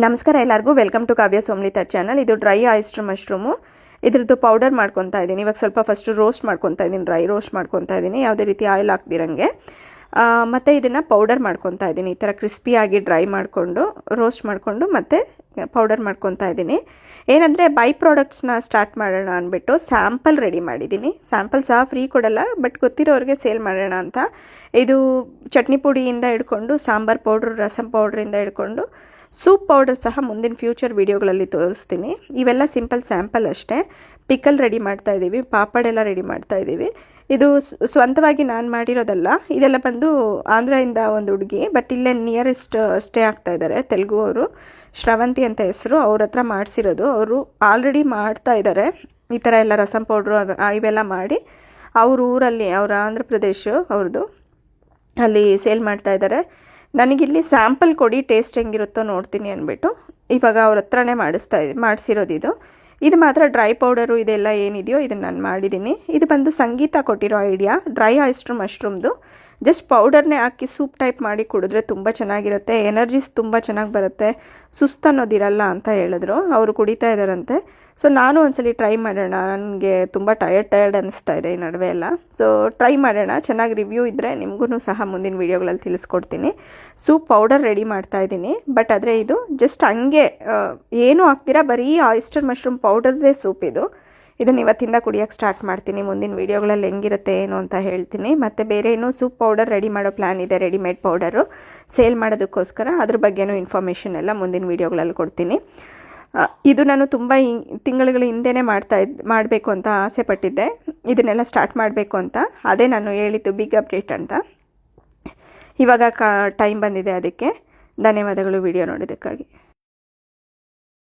ನಮಸ್ಕಾರ ಎಲ್ಲರಿಗೂ welcome to Kavya ಸೋಮ್ಲಿತಾ channel. ಇದು ಡ್ರೈ ಆಯಿಸ್ಟರ್ ಮಶ್ರೂಮು. ಇದ್ರದ್ದು ಪೌಡರ್ ಮಾಡ್ಕೊತಾ ಇದ್ದೀನಿ. ಇವಾಗ ಸ್ವಲ್ಪ ಫಸ್ಟು ರೋಸ್ಟ್ ಮಾಡ್ಕೊತಾ ಇದ್ದೀನಿ, ಡ್ರೈ ರೋಸ್ಟ್ ಮಾಡ್ಕೊತಾ ಇದ್ದೀನಿ, ಯಾವುದೇ ರೀತಿ ಆಯಿಲ್ ಹಾಕ್ದಿರಂಗೆ. ಮತ್ತು ಇದನ್ನು ಪೌಡರ್ ಮಾಡ್ಕೊತಾ ಇದ್ದೀನಿ. ಈ ಥರ ಕ್ರಿಸ್ಪಿಯಾಗಿ ಡ್ರೈ ಮಾಡಿಕೊಂಡು ರೋಸ್ಟ್ ಮಾಡಿಕೊಂಡು ಮತ್ತು ಪೌಡರ್ ಮಾಡ್ಕೊತಾ ಇದ್ದೀನಿ. ಏನಂದರೆ ಬೈ ಪ್ರಾಡಕ್ಟ್ಸ್ನ ಸ್ಟಾರ್ಟ್ ಮಾಡೋಣ ಅಂದ್ಬಿಟ್ಟು ಸ್ಯಾಂಪಲ್ ರೆಡಿ ಮಾಡಿದ್ದೀನಿ. ಸ್ಯಾಂಪಲ್ ಸಹ ಫ್ರೀ ಕೊಡಲ್ಲ, ಬಟ್ ಗೊತ್ತಿರೋರಿಗೆ ಸೇಲ್ ಮಾಡೋಣ ಅಂತ. ಇದು ಚಟ್ನಿ ಪುಡಿಯಿಂದ ಹಿಡ್ಕೊಂಡು ಸಾಂಬಾರ್ ಪೌಡ್ರ್, ರಸಂ ಪೌಡ್ರಿಂದ ಹಿಡ್ಕೊಂಡು ಸೂಪ್ ಪೌಡರ್ ಸಹ ಮುಂದಿನ ಫ್ಯೂಚರ್ ವೀಡಿಯೋಗಳಲ್ಲಿ ತೋರಿಸ್ತೀನಿ. ಇವೆಲ್ಲ ಸಿಂಪಲ್ ಸ್ಯಾಂಪಲ್ ಅಷ್ಟೇ. ಪಿಕಲ್ ರೆಡಿ ಮಾಡ್ತಾಯಿದ್ದೀವಿ, ಪಾಪಡೆಲ್ಲ ರೆಡಿ ಮಾಡ್ತಾಯಿದ್ದೀವಿ. ಇದು ಸ್ವಂತವಾಗಿ ನಾನು ಮಾಡಿರೋದಲ್ಲ, ಇದೆಲ್ಲ ಬಂದು ಆಂಧ್ರದಿಂದ ಒಂದು ಹುಡುಗಿ, ಬಟ್ ಇಲ್ಲೇ ನಿಯರೆಸ್ಟ್ ಸ್ಟೇ ಆಗ್ತಾಯಿದ್ದಾರೆ, ತೆಲುಗು ಅವರು, ಶ್ರವಂತಿ ಅಂತ ಹೆಸರು. ಅವ್ರ ಹತ್ರ ಮಾಡಿಸಿರೋದು. ಅವರು ಆಲ್ರೆಡಿ ಮಾಡ್ತಾ ಇದ್ದಾರೆ ಈ ಥರ ಎಲ್ಲ ರಸಂ ಪೌಡ್ರು ಇವೆಲ್ಲ ಮಾಡಿ. ಅವ್ರ ಊರಲ್ಲಿ, ಅವರ ಆಂಧ್ರ ಪ್ರದೇಶ ಅವ್ರದ್ದು, ಅಲ್ಲಿ ಸೇಲ್ ಮಾಡ್ತಾಯಿದ್ದಾರೆ. ನನಗಿಲ್ಲಿ ಸ್ಯಾಂಪಲ್ ಕೊಡಿ, ಟೇಸ್ಟ್ ಹೆಂಗಿರುತ್ತೋ ನೋಡ್ತೀನಿ ಅಂದ್ಬಿಟ್ಟು ಇವಾಗ ಅವ್ರ ಹತ್ರನೇ ಮಾಡಿಸಿರೋದು. ಇದು ಮಾತ್ರ ಡ್ರೈ ಪೌಡರು ಇದೆಲ್ಲ ಏನಿದೆಯೋ ಇದನ್ನು ನಾನು ಮಾಡಿದ್ದೀನಿ. ಇದು ಬಂದು ಸಂಗೀತ ಕೊಟ್ಟಿರೋ ಐಡಿಯಾ. ಡ್ರೈ ಆಯಿಸ್ಟರ್ ಮಶ್ರೂಮ್ದು ಜಸ್ಟ್ ಪೌಡರ್ನೇ ಹಾಕಿ ಸೂಪ್ ಟೈಪ್ ಮಾಡಿ ಕುಡಿದ್ರೆ ತುಂಬ ಚೆನ್ನಾಗಿರುತ್ತೆ, ಎನರ್ಜೀಸ್ ತುಂಬ ಚೆನ್ನಾಗಿ ಬರುತ್ತೆ, ಸುಸ್ತು ಅನ್ನೋದಿರಲ್ಲ ಅಂತ ಹೇಳಿದ್ರು. ಅವರು ಕುಡಿತಾ ಇದ್ದಾರಂತೆ. ಸೊ ನಾನು ಒಂದ್ಸಲಿ ಟ್ರೈ ಮಾಡೋಣ, ನನಗೆ ತುಂಬ ಟಯರ್ಡ್ ಅನ್ನಿಸ್ತಾ ಇದೆ ಈ ನಡುವೆ ಎಲ್ಲ. ಸೊ ಟ್ರೈ ಮಾಡೋಣ, ಚೆನ್ನಾಗಿ ರಿವ್ಯೂ ಇದ್ದರೆ ನಿಮಗೂ ಸಹ ಮುಂದಿನ ವೀಡಿಯೋಗಳಲ್ಲಿ ತಿಳಿಸ್ಕೊಡ್ತೀನಿ. ಸೂಪ್ ಪೌಡರ್ ರೆಡಿ ಮಾಡ್ತಾಯಿದ್ದೀನಿ, ಬಟ್ ಆದರೆ ಇದು ಜಸ್ಟ್ ಹಂಗೆ ಏನೂ ಹಾಕ್ತೀರಾ, ಬರೀ ಆಯಿಸ್ಟರ್ ಮಶ್ರೂಮ್ ಪೌಡರ್ದೇ ಸೂಪ್ ಇದು. ಇದನ್ನು ಇವತ್ತಿಂದ ಕುಡಿಯೋಕ್ಕೆ ಸ್ಟಾರ್ಟ್ ಮಾಡ್ತೀನಿ. ಮುಂದಿನ ವೀಡಿಯೋಗಳಲ್ಲಿ ಹೆಂಗಿರುತ್ತೆ ಏನು ಅಂತ ಹೇಳ್ತೀನಿ. ಮತ್ತು ಬೇರೆ ಏನೋ ಸೂಪ್ ಪೌಡರ್ ರೆಡಿ ಮಾಡೋ ಪ್ಲ್ಯಾನ್ ಇದೆ, ರೆಡಿಮೇಡ್ ಪೌಡರು ಸೇಲ್ ಮಾಡೋದಕ್ಕೋಸ್ಕರ. ಅದ್ರ ಬಗ್ಗೆನೂ ಇನ್ಫಾರ್ಮೇಷನ್ ಎಲ್ಲ ಮುಂದಿನ ವೀಡಿಯೋಗಳಲ್ಲಿ ಕೊಡ್ತೀನಿ. ಇದು ನಾನು ತುಂಬ ತಿಂಗಳ ಹಿಂದೆನೇ ಮಾಡಬೇಕು ಅಂತ ಆಸೆ ಪಟ್ಟಿದ್ದೆ, ಇದನ್ನೆಲ್ಲ ಸ್ಟಾರ್ಟ್ ಮಾಡಬೇಕು ಅಂತ. ಅದೇ ನಾನು ಹೇಳಿದ್ದು ಬಿಗ್ ಅಪ್ಡೇಟ್ ಅಂತ. ಇವಾಗ ಟೈಮ್ ಬಂದಿದೆ ಅದಕ್ಕೆ. ಧನ್ಯವಾದಗಳು ವಿಡಿಯೋ ನೋಡೋದಕ್ಕಾಗಿ.